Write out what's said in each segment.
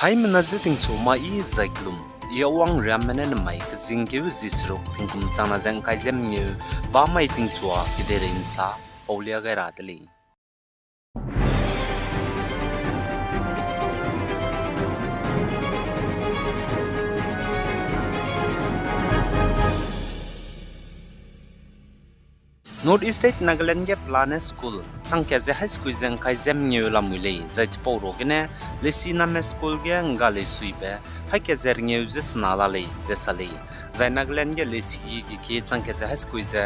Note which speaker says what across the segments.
Speaker 1: Hai menazi tingchu ma I zaiklum Awang Riame na mai kazingyu zisruk tingkum chana zang kaizem nyu ba mai tingchua kidere insa paulia gairadali North East State Nagaland ge Plane School changke je high school jeng kaizem nyu lamule zait poro gene lesina me school ge ngale suibe haike zer nyu je snala le je sale zai Nagaland ge lesi gi ke changke je high school je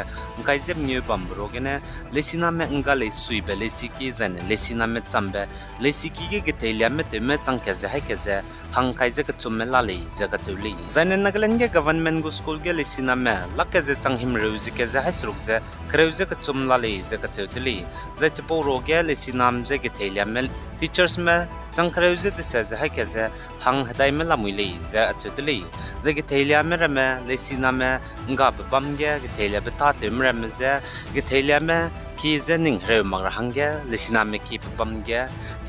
Speaker 1: kaizem nyu bambro gene lesina me ngale suibe lesi ki zan lesina me chambe lesi ki ge telia me te me changke je haike je hang kaije ke chumme la le je ka chuli zai Nagaland ge government go school ge lesina me lakke je changhim reuzi ke je high school je Kreuze ka chumla le ze ka chutli ze chpo roge le sinam ze ke thelia mel teachers me chang kreuze de se ha ke ze hang hadai me lamui le ze chutli ze ke thelia me rame le sinam me nga bam ge ke thelia be ta te mre me ze ke thelia me ki ze ning re mag hang ge le sinam me ki bam ge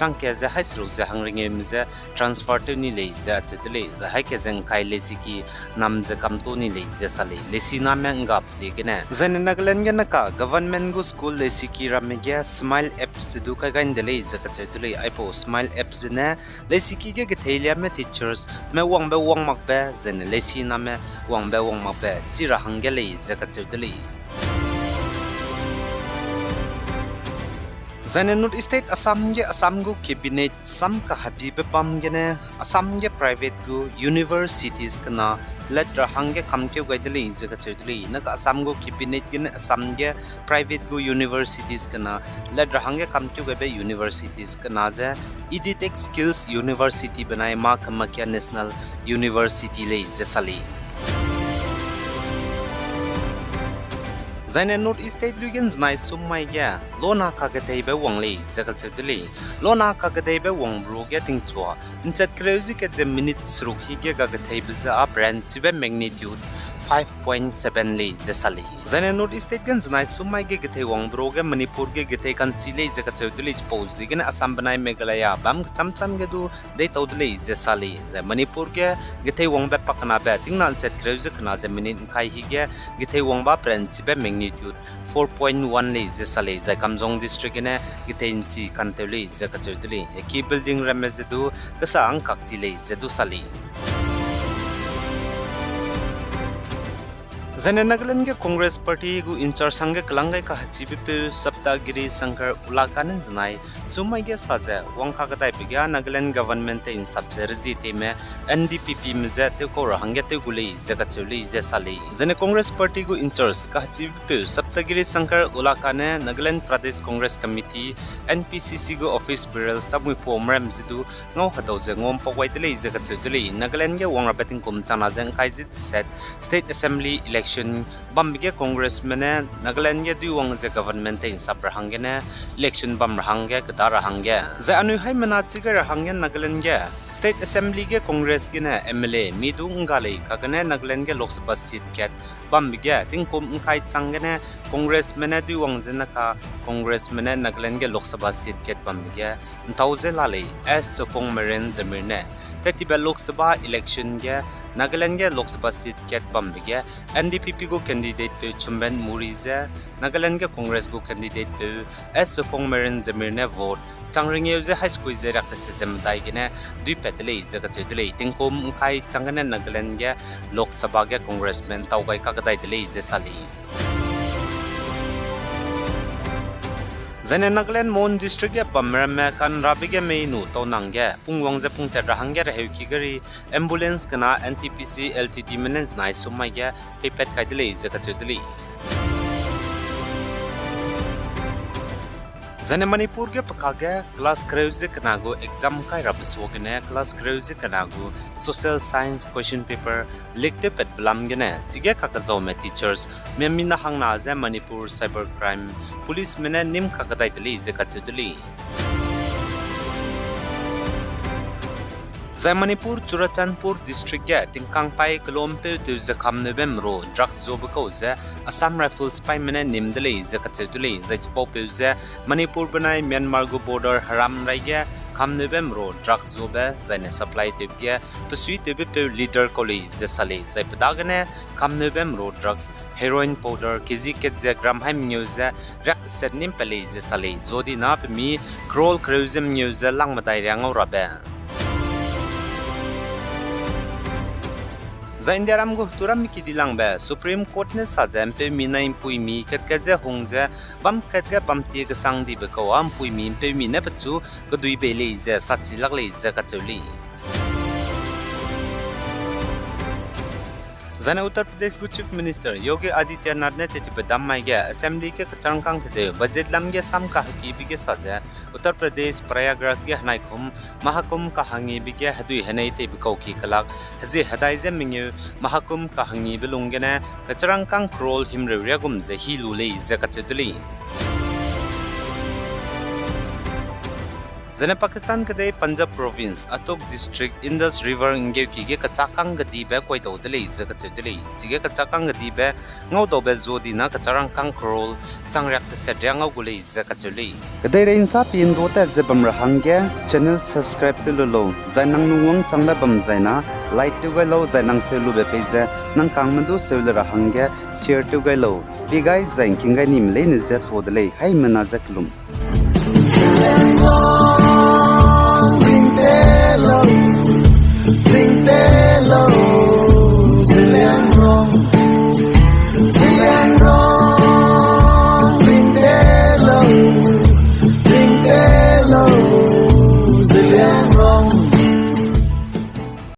Speaker 1: chang ke ze ha sru ze hang ring me ze transfer to ni le ze chutli ze ha ke ze kai le si ki nam ze kam to ni le ze sale le sinam me nga ze ke na ze Nagaland ge na ka government go school le sikira megia smile apps du ka gain de le zaka chetule ipo smile apps ne le sikige ge thelia me teachers me wang mak be zen le sina me wang mak be chira hange le zaka chetule Zane North State Assam go cabinet sam ka habib pam gene Assam ge private go universities kana letter hange kamke gaidali jaga chudli na Assam go cabinet gene Assam ge private go universities kana letter hange kamke gabe universities kana ja edtech skills university banai ma kamakya national university le jasali Zaine North East State Lugens nai sumai gya lona kagatei be wangle zagal chudli lona kagatei be wang bro ge tingchwa inchat crazy ke je minutes rukhi ge gagatei be za brand chibe magnitude 5.7 le jasali Zaine North East State gens nai sumai ge gatei wang bro ge Manipur ge gatei kan chile zagal chudli pose ge Assam banai Meghalaya bam chamcham ge du dei tawdli jasali za Manipur ge gatei wang be pakna be tingnal chat crazy kana je minute kai hi ge gatei wang ba brand chibe magnitude 4.1 le jasale za Kamjong district ne giteinchi kanteli za kachudli eki building ramezedu kasa angkakti le zedu sali Zane Nagaland ge Congress Party gu incharge sange kalangai ka hachibipe saptagiri sankar ulakanin znai sumai ge saje wangkha gadai bigya Nagaland government in subsidy te me NDPP mze te ko hange te gulei jaga chuli je sali Zane Congress Party gu incharge ka hachibipe saptagiri sankar ulakane Nagaland Pradesh Congress Committee NPCC gu office bureau stabui formram zidu ngau hadau je ngom pawai te le jaga chuli Nagaland ge wangrabating kum chana jeng kaizit set state assembly election Bambige congressman Nagaland ge duwang je government in sabrahangene election bam rahangge kadara hangge za anu hai manachi ge rahangge Nagaland ge state assembly ge congress ge na MLA midung ngale kagane Nagaland ge lok sabha seat ket bambige tingkum kai changgene congressman duwang je naka congressman Nagaland ge lok sabha seat ket bambige thauze lale as sokong meren zamirne tetiba lok sabha election ge Nagaland ge lok sabha seat ket bambige NDPP go candidate pe Chumben Murize Nagaland ge Congress go candidate pe as Sokong Meren Zamirne vote changring yeuze high school je rakta se jamdai gene dui petle jaga chedle tingkom kai changane Nagaland ge Lok Sabha ge congressman tawgai ka gadai dele je sali Zane Nagaland Mon district ge Pamram kan rabige me nu to nangge pungwang je pungter rahangge re heuki gari ambulance kana NTPC LTD menens nai sumai ge pepet kaidle jaga chedle Zane Manipur ge pakage class kreuze kanago exam kai rabswogene class kreuze kanago social science question paper likte pet blam gene chige kakazo me teachers memina hangna je Manipur cyber crime police mena nim kakadai tali je kachudli Zai Manipur Churachandpur district ge tingkang pai kilompe tu zakham November drugs job ko ze Assam Rifles pai mena nimdele ze kathedule zai chpop ze Manipur banai Myanmar go border haram rai ge November ro drugs zobe zaine supply tibge pusui tibe pe leader college sale zai padagane November ro drugs heroin powder kg ke gram haim news rak set nim pale sale zodi na mi crawl cruisem news lang madai rangau rabe Zaindaram go turam ki dilang ba Supreme Court ne sajam pe minaim pui mi kat ka ja hongja bam kat ga bam ti ga sang di ba ko am pui mi pe mi na pachu ga dui be le ja sachi lag le ja ka chuli Zana Uttar Pradesh gu Chief Minister Yogi Adityanath ne te badam mai ga assembly ke kachang kang the budget lam ge sam ka ki bi ge saja Uttar Pradesh Prayagraj ge hanai khum mahakum ka hangi bi ge hadui hanai te bi ko ki kalak haje hadai je mingyu mahakum ka hangi belung ge na kachang kang krol himre regum je hilu le je ka chedli Zane Pakistan ke de Punjab province Atok district Indus river inge ki ge kachakang gadi ba koi to dele ze ka chedele chige kachakang gadi ba ngau do ba zodi na kacharang kang krol changrak te sedyang ngau gule ze ka chele kadai re insa pin do ta ze bam rahang ge channel subscribe te lo zainang nuwang changba bam zaina like to ga lo zainang se lu be pe ze nang kang mandu se lu rahang ge share to ga lo bi guys zain king ga nim le ne ze to dele hai mana zaklum Bring the low,